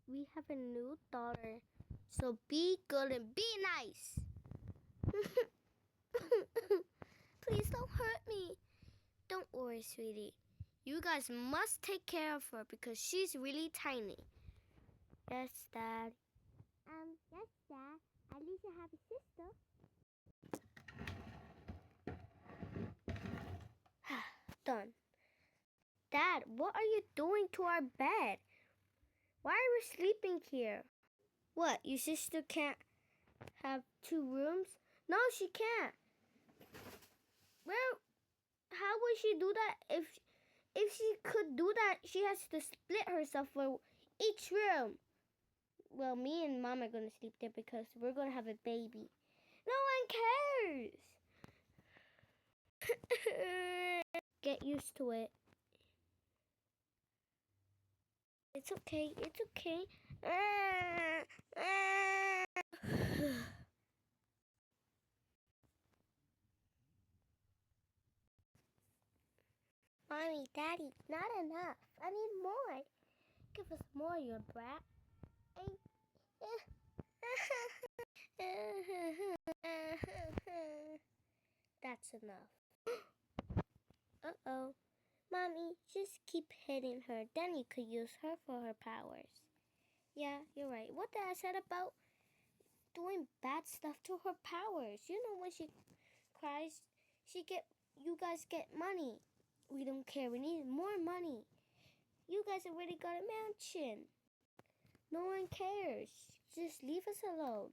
we have a new daughter. So be good and be nice. Please don't hurt me. Don't worry, sweetie. You guys must take care of her because she's really tiny. Yes, Dad. Yes, Dad. At least I have a sister. Done. Dad, what are you doing to our bed? Why are we sleeping here? What, your sister can't have 2 rooms? No, she can't. Well, how would she do that? If she could do that, she has to split herself for each room. Well, me and Mom are going to sleep there because we're going to have a baby. No one cares. Get used to it. It's okay. It's okay. Mommy, Daddy, not enough. I need more. Give us more, you brat. That's enough. Uh-oh. Mommy, just keep hitting her. Then you could use her for her powers. Yeah, you're right. What did I said about doing bad stuff to her powers? You know when she cries, you guys get money. We don't care. We need more money. You guys already got a mansion. No one cares. Just leave us alone.